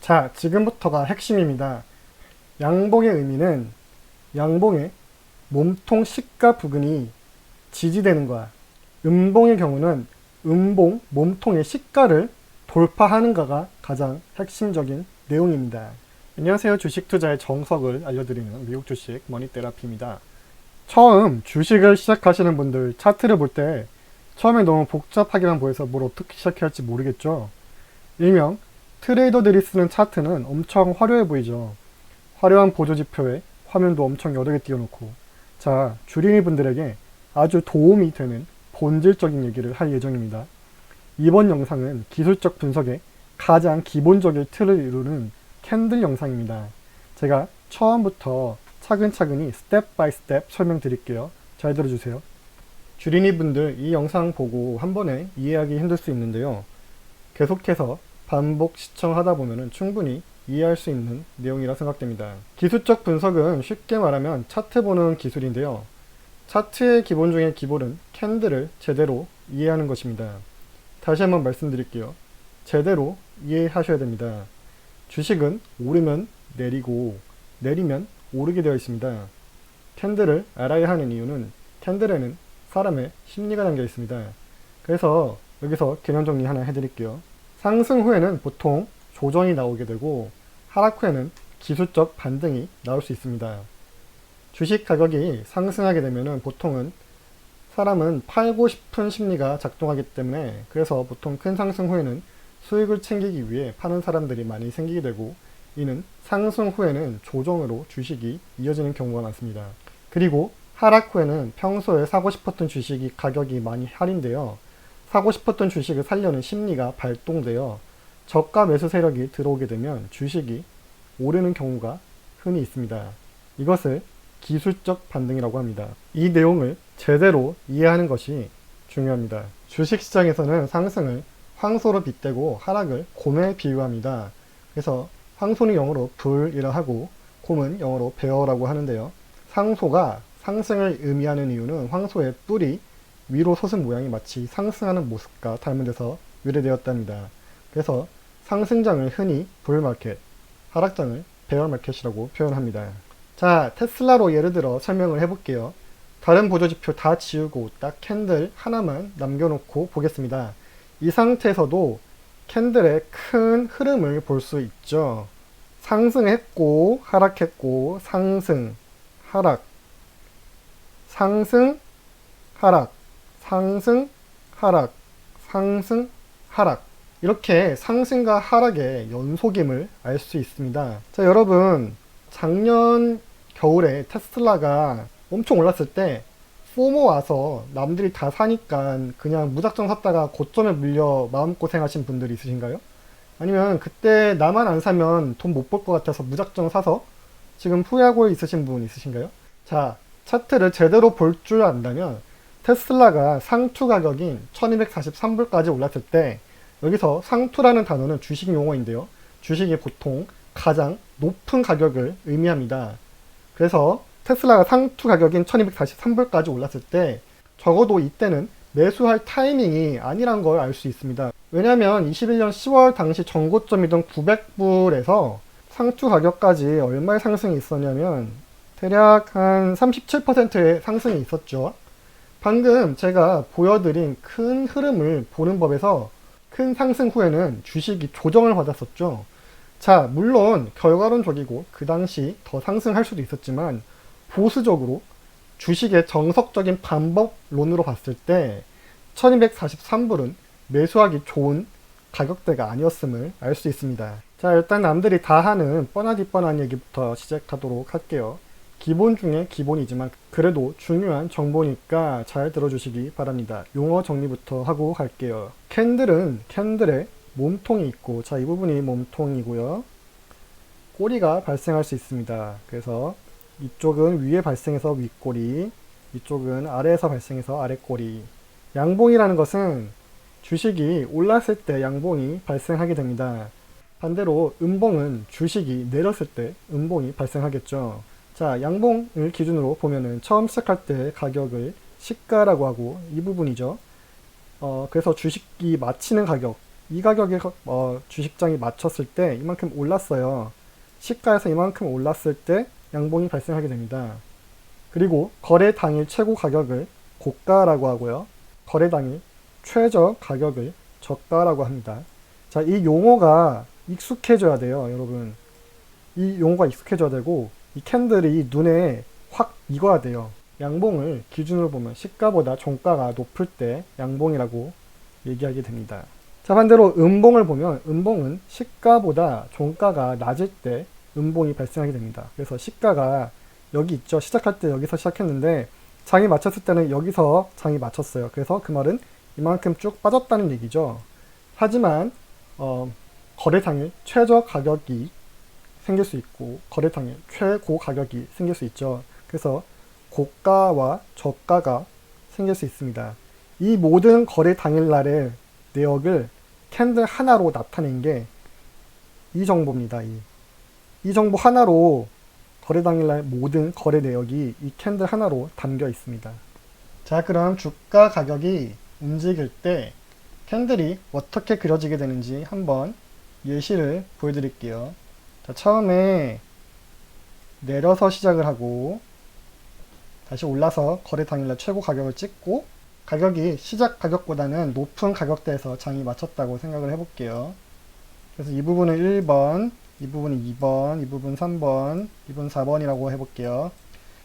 자, 지금부터가 핵심입니다. 양봉의 의미는 양봉의 몸통 시가 부근이 지지되는 거야. 음봉의 경우는 음봉 몸통의 시가를 돌파하는가가 가장 핵심적인 내용입니다. 안녕하세요. 주식 투자의 정석을 알려드리는 미국 주식 머니테라피입니다. 처음 주식을 시작하시는 분들 차트를 볼 때 처음에 너무 복잡하게만 보여서 뭘 어떻게 시작해야 할지 모르겠죠. 일명 트레이더들이 쓰는 차트는 엄청 화려해 보이죠. 화려한 보조지표에 화면도 엄청 여러 개 띄워놓고. 자, 주린이 분들에게 아주 도움이 되는 본질적인 얘기를 할 예정입니다. 이번 영상은 기술적 분석의 가장 기본적인 틀을 이루는 캔들 영상입니다. 제가 처음부터 차근차근히 스텝 바이 스텝 설명드릴게요. 잘 들어주세요. 주린이 분들 이 영상 보고 한 번에 이해하기 힘들 수 있는데요. 계속해서 반복 시청하다 보면 충분히 이해할 수 있는 내용이라 생각됩니다. 기술적 분석은 쉽게 말하면 차트 보는 기술인데요. 차트의 기본 중의 기본은 캔들을 제대로 이해하는 것입니다. 다시 한번 말씀드릴게요. 제대로 이해하셔야 됩니다. 주식은 오르면 내리고 내리면 오르게 되어 있습니다. 캔들을 알아야 하는 이유는 캔들에는 사람의 심리가 담겨 있습니다. 그래서 여기서 개념 정리 하나 해드릴게요. 상승 후에는 보통 조정이 나오게 되고 하락 후에는 기술적 반등이 나올 수 있습니다. 주식 가격이 상승하게 되면 보통은 사람은 팔고 싶은 심리가 작동하기 때문에 그래서 보통 큰 상승 후에는 수익을 챙기기 위해 파는 사람들이 많이 생기게 되고 이는 상승 후에는 조정으로 주식이 이어지는 경우가 많습니다. 그리고 하락 후에는 평소에 사고 싶었던 주식이 가격이 많이 할인되어 사고 싶었던 주식을 사려는 심리가 발동되어 저가 매수 세력이 들어오게 되면 주식이 오르는 경우가 흔히 있습니다. 이것을 기술적 반등이라고 합니다. 이 내용을 제대로 이해하는 것이 중요합니다. 주식시장에서는 상승을 황소로 빗대고 하락을 곰에 비유합니다. 그래서 황소는 영어로 불이라 하고 곰은 영어로 베어라고 하는데요. 상소가 상승을 의미하는 이유는 황소의 뿔이 위로 솟은 모양이 마치 상승하는 모습과 닮은 데서 유래되었답니다. 그래서 상승장을 흔히 불마켓, 하락장을 베어마켓이라고 표현합니다. 자, 테슬라로 예를 들어 설명을 해볼게요. 다른 보조지표 다 지우고 딱 캔들 하나만 남겨놓고 보겠습니다. 이 상태에서도 캔들의 큰 흐름을 볼 수 있죠. 상승했고 하락했고 상승, 하락, 상승, 하락, 상승, 하락, 상승, 하락. 이렇게 상승과 하락의 연속임을 알 수 있습니다. 자, 여러분, 작년 겨울에 테슬라가 엄청 올랐을 때 포모 와서 남들이 다 사니까 그냥 무작정 샀다가 고점에 물려 마음고생하신 분들이 있으신가요? 아니면 그때 나만 안 사면 돈 못 벌 것 같아서 무작정 사서 지금 후회하고 있으신 분 있으신가요? 자, 차트를 제대로 볼 줄 안다면 테슬라가 상투 가격인 1243불까지 올랐을 때 여기서 상투라는 단어는 주식 용어인데요. 주식이 보통 가장 높은 가격을 의미합니다. 그래서 테슬라가 상투 가격인 1243불까지 올랐을 때 적어도 이때는 매수할 타이밍이 아니란 걸 알 수 있습니다. 왜냐하면 21년 10월 당시 전고점이던 900불에서 상투 가격까지 얼마의 상승이 있었냐면 대략 한 37%의 상승이 있었죠. 방금 제가 보여드린 큰 흐름을 보는 법에서 큰 상승 후에는 주식이 조정을 받았었죠. 자, 물론 결과론적이고 그 당시 더 상승할 수도 있었지만 보수적으로 주식의 정석적인 방법론으로 봤을 때 1243불은 매수하기 좋은 가격대가 아니었음을 알 수 있습니다. 자, 일단 남들이 다 하는 뻔하디 뻔한 얘기부터 시작하도록 할게요. 기본 중에 기본이지만 그래도 중요한 정보니까 잘 들어주시기 바랍니다. 용어 정리부터 하고 갈게요. 캔들은 캔들의 몸통이 있고, 자, 이 부분이 몸통이고요. 꼬리가 발생할 수 있습니다. 그래서 이쪽은 위에 발생해서 윗꼬리, 이쪽은 아래에서 발생해서 아랫꼬리. 양봉이라는 것은 주식이 올랐을 때 양봉이 발생하게 됩니다. 반대로 음봉은 주식이 내렸을 때 음봉이 발생하겠죠. 자, 양봉을 기준으로 보면은 처음 시작할 때 가격을 시가라고 하고 이 부분이죠. 그래서 주식이 마치는 가격이 이 가격에 주식장이 맞췄을 때 이만큼 올랐어요. 시가에서 이만큼 올랐을 때 양봉이 발생하게 됩니다. 그리고 거래 당일 최고 가격을 고가라고 하고요. 거래 당일 최저 가격을 저가라고 합니다. 자, 이 용어가 익숙해져야 돼요, 여러분. 이 용어가 익숙해져야 되고 이 캔들이 눈에 확 익어야 돼요. 양봉을 기준으로 보면 시가보다 종가가 높을 때 양봉이라고 얘기하게 됩니다. 자, 반대로 음봉을 보면 음봉은 시가보다 종가가 낮을 때 음봉이 발생하게 됩니다. 그래서 시가가 여기 있죠. 시작할 때 여기서 시작했는데 장이 맞췄을 때는 여기서 장이 맞췄어요. 그래서 그 말은 이만큼 쭉 빠졌다는 얘기죠. 하지만 거래 당일 최저 가격이 생길 수 있고 거래 당일 최고 가격이 생길 수 있죠. 그래서 고가와 저가가 생길 수 있습니다. 이 모든 거래 당일날의 내역을 캔들 하나로 나타낸 게 이 정보입니다. 이 정보 하나로 거래 당일날 모든 거래 내역이 이 캔들 하나로 담겨 있습니다. 자, 그럼 주가 가격이 움직일 때 캔들이 어떻게 그려지게 되는지 한번 예시를 보여드릴게요. 자, 처음에 내려서 시작을 하고 다시 올라서 거래 당일날 최고 가격을 찍고 가격이 시작 가격보다는 높은 가격대에서 장이 맞췄다고 생각을 해볼게요. 그래서 이 부분은 1번, 이 부분이 2번, 이 부분 3번, 이 부분 4번이라고 해볼게요.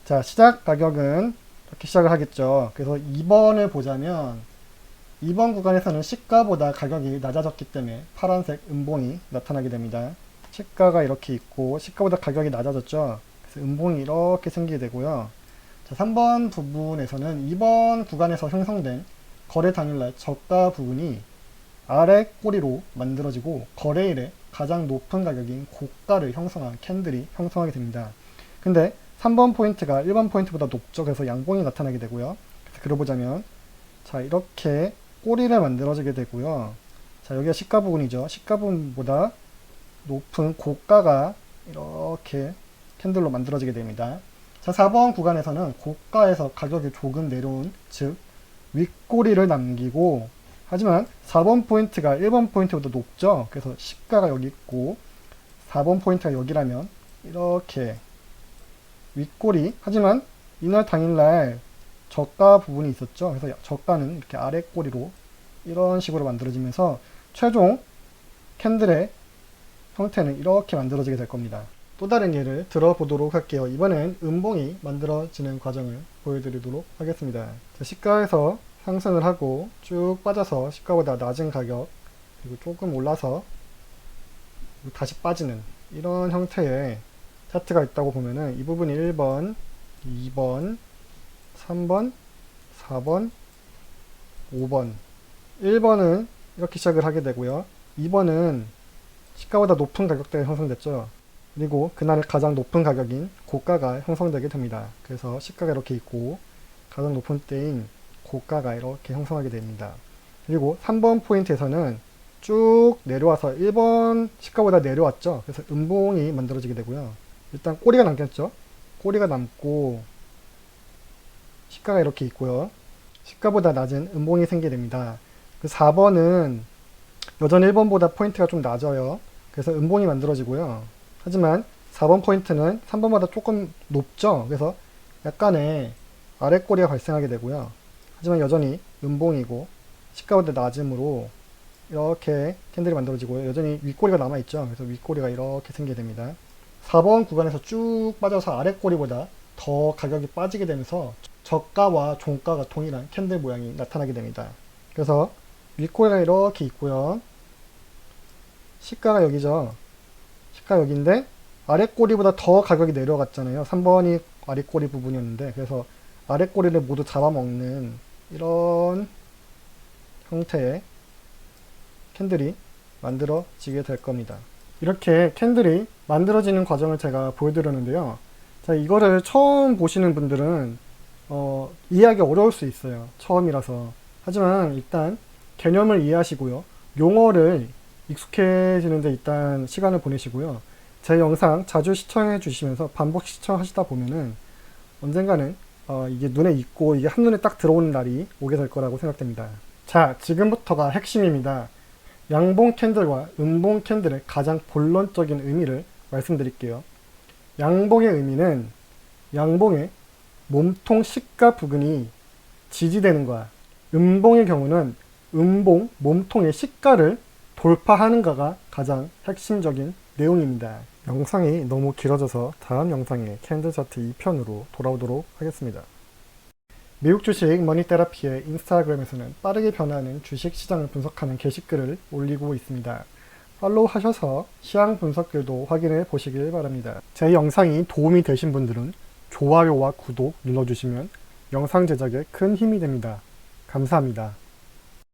자, 시작 가격은 이렇게 시작을 하겠죠. 그래서 2번을 보자면 2번 구간에서는 시가보다 가격이 낮아졌기 때문에 파란색 음봉이 나타나게 됩니다. 시가가 이렇게 있고 시가보다 가격이 낮아졌죠. 그래서 음봉이 이렇게 생기게 되고요. 자, 3번 부분에서는 2번 구간에서 형성된 거래 당일날 저가 부분이 아래 꼬리로 만들어지고 거래일에 가장 높은 가격인 고가를 형성한 캔들이 형성하게 됩니다. 근데 3번 포인트가 1번 포인트보다 높죠. 그래서 양봉이 나타나게 되고요. 그래서 그려보자면 자, 이렇게 꼬리를 만들어지게 되고요. 자, 여기가 시가 부분이죠. 시가 부분보다 높은 고가가 이렇게 캔들로 만들어지게 됩니다. 자, 4번 구간에서는 고가에서 가격이 조금 내려온, 즉 윗꼬리를 남기고, 하지만 4번 포인트가 1번 포인트보다 높죠. 그래서 시가가 여기 있고 4번 포인트가 여기라면 이렇게 윗꼬리, 하지만 이날 당일날 저가 부분이 있었죠. 그래서 저가는 이렇게 아래 꼬리로 이런 식으로 만들어지면서 최종 캔들의 형태는 이렇게 만들어지게 될 겁니다. 또 다른 예를 들어보도록 할게요. 이번엔 음봉이 만들어지는 과정을 보여드리도록 하겠습니다. 자, 시가에서 상승을 하고 쭉 빠져서 시가보다 낮은 가격, 그리고 조금 올라서 다시 빠지는 이런 형태의 차트가 있다고 보면은 이 부분이 1번, 2번, 3번, 4번, 5번. 1번은 이렇게 시작을 하게 되고요. 2번은 시가보다 높은 가격대가 형성됐죠. 그리고 그날 가장 높은 가격인 고가가 형성되게 됩니다. 그래서 시가가 이렇게 있고 가장 높은 때인 고가가 이렇게 형성하게 됩니다. 그리고 3번 포인트에서는 쭉 내려와서 1번 시가보다 내려왔죠. 그래서 음봉이 만들어지게 되고요. 일단 꼬리가 남겠죠. 꼬리가 남고 시가가 이렇게 있고요. 시가보다 낮은 음봉이 생기게 됩니다. 그 4번은 여전히 1번보다 포인트가 좀 낮아요. 그래서 음봉이 만들어지고요. 하지만 4번 포인트는 3번보다 조금 높죠. 그래서 약간의 아래 꼬리가 발생하게 되고요. 하지만 여전히 음봉이고 시가보다 낮음으로 이렇게 캔들이 만들어지고요. 여전히 윗꼬리가 남아있죠. 그래서 윗꼬리가 이렇게 생기게 됩니다. 4번 구간에서 쭉 빠져서 아래 꼬리보다 더 가격이 빠지게 되면서 저가와 종가가 동일한 캔들 모양이 나타나게 됩니다. 그래서 윗꼬리가 이렇게 있고요. 시가가 여기죠. 시가 여기인데 아래 꼬리보다 더 가격이 내려갔잖아요. 3번이 아래 꼬리 부분이었는데, 그래서 아래 꼬리를 모두 잡아먹는 이런 형태의 캔들이 만들어지게 될 겁니다. 이렇게 캔들이 만들어지는 과정을 제가 보여드렸는데요. 자, 이거를 처음 보시는 분들은 이해하기 어려울 수 있어요. 처음이라서. 하지만 일단 개념을 이해하시고요. 용어를 익숙해지는데 일단 시간을 보내시고요. 제 영상 자주 시청해 주시면서 반복 시청하시다 보면은 언젠가는 이게 눈에 익고 이게 한눈에 딱 들어오는 날이 오게 될 거라고 생각됩니다. 자, 지금부터가 핵심입니다. 양봉 캔들과 음봉 캔들의 가장 본론적인 의미를 말씀드릴게요. 양봉의 의미는 양봉의 몸통 식과 부근이 지지되는 거야. 음봉의 경우는 음봉, 몸통의 식가를 돌파하는가가 가장 핵심적인 내용입니다. 영상이 너무 길어져서 다음 영상에 캔들 차트 2편으로 돌아오도록 하겠습니다. 미국 주식 머니테라피의 인스타그램에서는 빠르게 변화하는 주식 시장을 분석하는 게시글을 올리고 있습니다. 팔로우 하셔서 시황 분석글도 확인해 보시길 바랍니다. 제 영상이 도움이 되신 분들은 좋아요와 구독 눌러주시면 영상 제작에 큰 힘이 됩니다. 감사합니다.